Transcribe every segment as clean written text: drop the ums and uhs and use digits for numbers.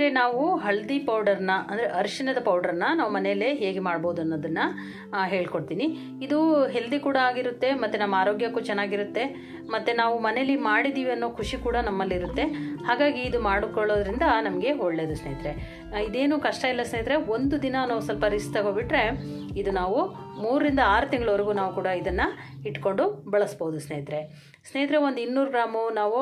ಸ್ನೇಹಿತರೆ, ನಾವು ಹಳದಿ ಪೌಡರ್ನ ಅಂದರೆ ಅರಿಶಿಣದ ಪೌಡ್ರನ್ನ ನಾವು ಮನೆಯಲ್ಲೇ ಹೇಗೆ ಮಾಡ್ಬೋದು ಅನ್ನೋದನ್ನು ಹೇಳ್ಕೊಡ್ತೀನಿ. ಇದು ಹೆಲ್ದಿ ಕೂಡ ಆಗಿರುತ್ತೆ ಮತ್ತು ನಮ್ಮ ಆರೋಗ್ಯಕ್ಕೂ ಚೆನ್ನಾಗಿರುತ್ತೆ ಮತ್ತು ನಾವು ಮನೇಲಿ ಮಾಡಿದ್ದೀವಿ ಅನ್ನೋ ಖುಷಿ ಕೂಡ ನಮ್ಮಲ್ಲಿರುತ್ತೆ. ಹಾಗಾಗಿ ಇದು ಮಾಡಿಕೊಳ್ಳೋದ್ರಿಂದ ನಮಗೆ ಒಳ್ಳೆಯದು ಸ್ನೇಹಿತರೆ. ಇದೇನು ಕಷ್ಟ ಇಲ್ಲ ಸ್ನೇಹಿತರೆ. ಒಂದು ದಿನ ನಾವು ಸ್ವಲ್ಪ ರಿಸ್ಕ್ ತಗೋಬಿಟ್ರೆ ಇದು ನಾವು 3 ರಿಂದ 6 ತಿಂಗಳವರೆಗೂ ನಾವು ಕೂಡ ಇದನ್ನು ಇಟ್ಕೊಂಡು ಬಳಸ್ಬೋದು ಸ್ನೇಹಿತರೆ. ಒಂದು 200 ಗ್ರಾಮು ನಾವು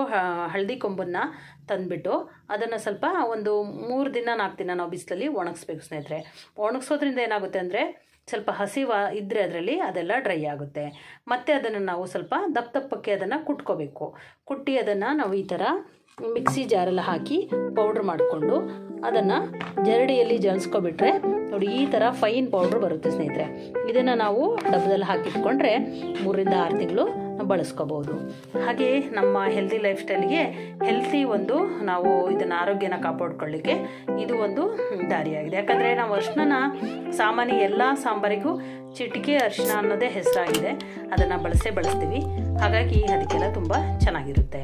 ಹಳದಿ ಕೊಂಬನ್ನು ತಂದುಬಿಟ್ಟು ಅದನ್ನು ಸ್ವಲ್ಪ ಒಂದು 3 ದಿನ 4 ದಿನ ನಾವು ಬಿಸಿಲಲ್ಲಿ ಒಣಗಿಸ್ಬೇಕು ಸ್ನೇಹಿತರೆ. ಒಣಗಿಸೋದ್ರಿಂದ ಏನಾಗುತ್ತೆ ಅಂದರೆ ಸ್ವಲ್ಪ ಹಸಿವ ಇದ್ದರೆ ಅದರಲ್ಲಿ ಅದೆಲ್ಲ ಡ್ರೈ ಆಗುತ್ತೆ. ಮತ್ತು ಅದನ್ನು ನಾವು ಸ್ವಲ್ಪ ದಪ್ಪಕ್ಕೆ ಅದನ್ನು ಕುಟ್ಕೋಬೇಕು. ಕುಟ್ಟಿ ಅದನ್ನು ನಾವು ಈ ಥರ ಮಿಕ್ಸಿ ಜಾರೆಲ್ಲ ಹಾಕಿ ಪೌಡ್ರ್ ಮಾಡಿಕೊಂಡು ಅದನ್ನು ಜರಡಿಯಲ್ಲಿ ಜಲಿಸ್ಕೊಬಿಟ್ರೆ ನೋಡಿ ಈ ಥರ ಫೈನ್ ಪೌಡ್ರ್ ಬರುತ್ತೆ ಸ್ನೇಹಿತರೆ. ಇದನ್ನು ನಾವು ಡಬ್ಬದಲ್ಲಿ ಹಾಕಿಟ್ಕೊಂಡ್ರೆ 3 ರಿಂದ 6 ತಿಂಗಳು ಬಳಸ್ಕೋಬೋದು. ಹಾಗೆ ನಮ್ಮ ಹೆಲ್ದಿ ಲೈಫ್ ಸ್ಟೈಲ್ಗೆ ಹೆಲ್ತಿ ಒಂದು ನಾವು ಇದನ್ನು ಆರೋಗ್ಯನ ಕಾಪಾಡ್ಕೊಳ್ಳಿಕ್ಕೆ ಇದು ಒಂದು ದಾರಿಯಾಗಿದೆ. ಯಾಕಂದರೆ ನಾವು ಅರಿಶಿನ ಸಾಮಾನ್ಯ ಎಲ್ಲ ಸಾಂಬಾರಿಗೂ ಚಿಟಿಕೆ ಅರಿಶಿನ ಅನ್ನೋದೇ ಹೆಸರಾಗಿದೆ. ಅದನ್ನು ಬಳಸ್ತೀವಿ. ಹಾಗಾಗಿ ಅದಕ್ಕೆಲ್ಲ ತುಂಬ ಚೆನ್ನಾಗಿರುತ್ತೆ.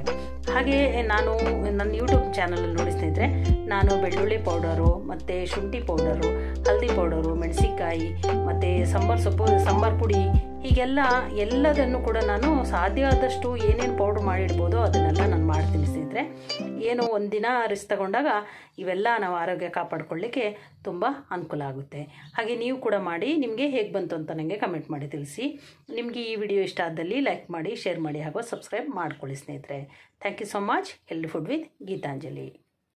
ಹಾಗೆ ನಾನು ನನ್ನ ಯೂಟ್ಯೂಬ್ ಚಾನಲಲ್ಲಿ ನೋಡಿ ಸ್ನೇಹಿತರೆ, ನಾನು ಬೆಳ್ಳುಳ್ಳಿ ಪೌಡರು ಮತ್ತು ಶುಂಠಿ ಪೌಡರು, ಹಲ್ದಿ ಪೌಡರು, ಮೆಣಸಿನ್ಕಾಯಿ ಮತ್ತು ಸಾಂಬಾರು ಪುಡಿ ಎಲ್ಲದನ್ನು ಕೂಡ ನಾನು ಸಾಧ್ಯ ಆದಷ್ಟು ಏನೇನು ಪೌಡ್ರ್ ಮಾಡಿಡ್ಬೋದೋ ಅದನ್ನೆಲ್ಲ ನಾನು ಮಾಡ್ತೀನಿ ಸ್ನೇಹಿತರೆ. ಏನೋ ಒಂದಿನ ರಿಸ್ಕ್ ತಗೊಂಡಾಗ ಇವೆಲ್ಲ ನಾವು ಆರೋಗ್ಯ ಕಾಪಾಡ್ಕೊಳ್ಳಿಕ್ಕೆ ತುಂಬ ಅನುಕೂಲ ಆಗುತ್ತೆ. ಹಾಗೆ ನೀವು ಕೂಡ ಮಾಡಿ ನಿಮಗೆ ಹೇಗೆ ಬಂತು ಅಂತ ನನಗೆ ಕಮೆಂಟ್ ಮಾಡಿ ತಿಳಿಸಿ. ನಿಮಗೆ ಈ ವಿಡಿಯೋ ಇಷ್ಟ ಆದಲ್ಲಿ ಲೈಕ್ ಮಾಡಿ, ಶೇರ್ ಮಾಡಿ ಹಾಗೂ ಸಬ್ಸ್ಕ್ರೈಬ್ ಮಾಡ್ಕೊಳ್ಳಿ ಸ್ನೇಹಿತರೆ. Thank you so much. Healthy food with Geetanjali.